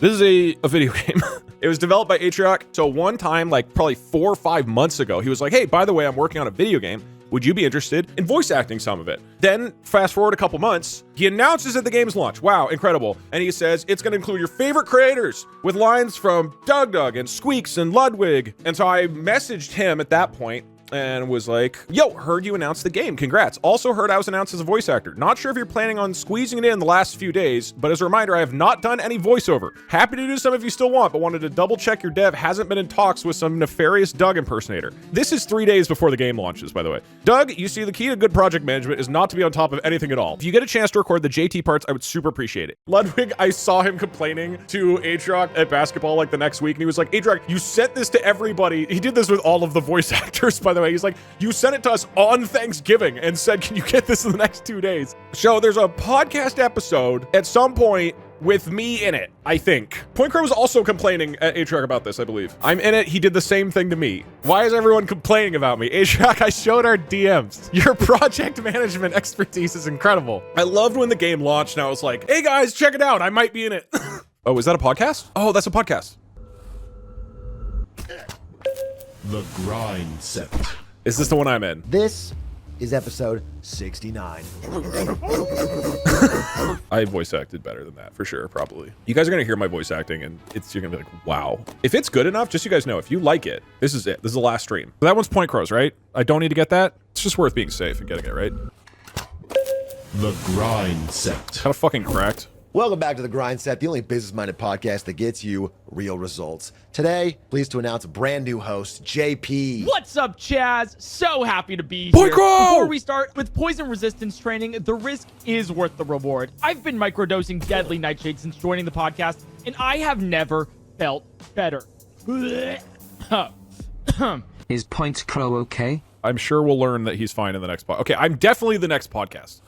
This is a video game. It was developed by Atrioc. So one time, like probably 4 or 5 months ago, he was like, hey, by the way, I'm working on a video game. Would you be interested in voice acting some of it? Then fast forward a couple months, he announces at the game's launch. Wow, incredible. And he says, it's gonna include your favorite creators with lines from DougDoug and Squeaks and Ludwig. And so I messaged him at that point and was like, yo, heard you announced the game. Congrats. Also heard I was announced as a voice actor. Not sure if you're planning on squeezing it in the last few days, but as a reminder, I have not done any voiceover. Happy to do some if you still want, but wanted to double check your dev hasn't been in talks with some nefarious Doug impersonator. This is 3 days before the game launches, by the way. Doug, you see, the key to good project management is not to be on top of anything at all. If you get a chance to record the JT parts, I would super appreciate it. Ludwig, I saw him complaining to Atrioc at basketball like the next week, and he was like, Atrioc, you sent this to everybody. He did this with all of the voice actors, by the way. He's like, you sent it to us on Thanksgiving and said, can you get this in the next 2 days? So there's a podcast episode at some point with me in it, I think. Point Crow was also complaining at Atrioc about this, I believe. I'm in it. He did the same thing to me. Why is everyone complaining about me? Atrioc, I showed our DMs. Your project management expertise is incredible. I loved when the game launched and I was like, hey guys, check it out. I might be in it. Oh, is that a podcast? Oh, that's a podcast. The Grind Set. Is this the one I'm in? This is episode 69. I voice acted better than that, for sure, probably. You guys are gonna hear my voice acting and you're gonna be like, wow. If it's good enough, just so you guys know, if you like it, this is it. This is the last stream. That one's Point Crows, right? I don't need to get that. It's just worth being safe and getting it, right? The Grind Set. Kind of fucking cracked. Welcome back to The Grind Set, the only business-minded podcast that gets you real results. Today, pleased to announce a brand new host, JP. What's up, Chaz? So happy to be Point here. Crow! Before we start, with poison resistance training, the risk is worth the reward. I've been microdosing deadly nightshade since joining the podcast, and I have never felt better. Is Point Crow okay? I'm sure we'll learn that he's fine in the next podcast. Okay, I'm definitely the next podcast.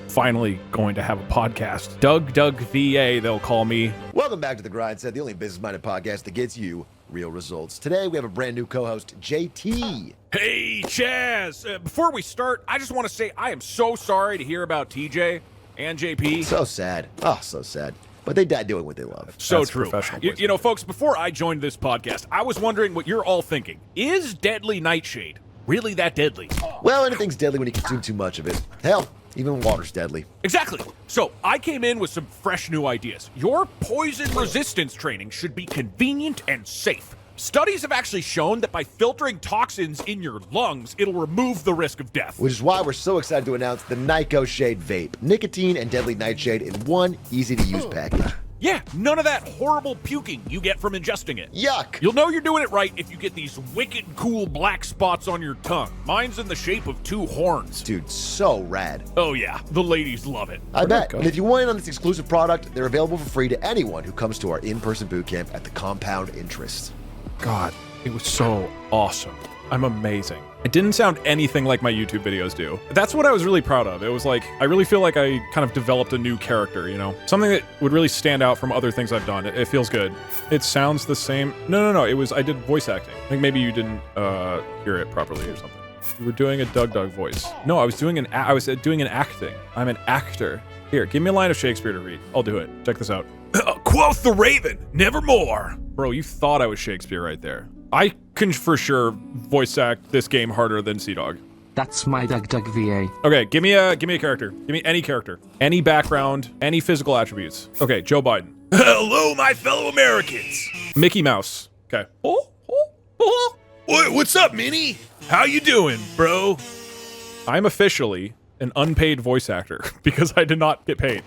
Finally going to have a podcast. DougDoug VA, they'll call me. Welcome back to The Grind Set, the only business-minded podcast that gets you real results. Today, we have a brand new co-host, JT. Hey, Chaz. Before we start, I just want to say I am so sorry to hear about TJ and JP. So sad. Oh, so sad. But they died doing what they love. So That's true. professional You know, folks, before I joined this podcast, I was wondering what you're all thinking. Is deadly nightshade really that deadly? Well, anything's deadly when you consume too much of it. Hell, even water's deadly. Exactly. So I came in with some fresh new ideas. Your poison resistance training should be convenient and safe. Studies have actually shown that by filtering toxins in your lungs, it'll remove the risk of death. Which is why we're so excited to announce the NicoShade Vape. Nicotine and deadly nightshade in one easy-to-use package. Yeah, none of that horrible puking you get from ingesting it. Yuck! You'll know you're doing it right if you get these wicked cool black spots on your tongue. Mine's in the shape of 2 horns. Dude, so rad. Oh yeah, the ladies love it. I bet. And if you want in on this exclusive product, they're available for free to anyone who comes to our in-person boot camp at the Compound Interest. God, it was so awesome. I'm amazing. It didn't sound anything like my YouTube videos do. That's what I was really proud of. It was like, I really feel like I kind of developed a new character, you know? Something that would really stand out from other things I've done. It feels good. It sounds the same. No. It was, I did voice acting. I think maybe you didn't hear it properly or something. You were doing a DougDoug voice. No, I was doing an acting. I'm an actor. Here, give me a line of Shakespeare to read. I'll do it. Check this out. Quoth the raven, nevermore. Bro, you thought I was Shakespeare right there. I can for sure voice act this game harder than Sea-Dog. That's my DougDoug VA. Okay, give me a character. Give me any character. Any background, any physical attributes. Okay, Joe Biden. Hello, my fellow Americans. Mickey Mouse. Okay. What's up, Minnie? How you doing, bro? I'm officially an unpaid voice actor because I did not get paid.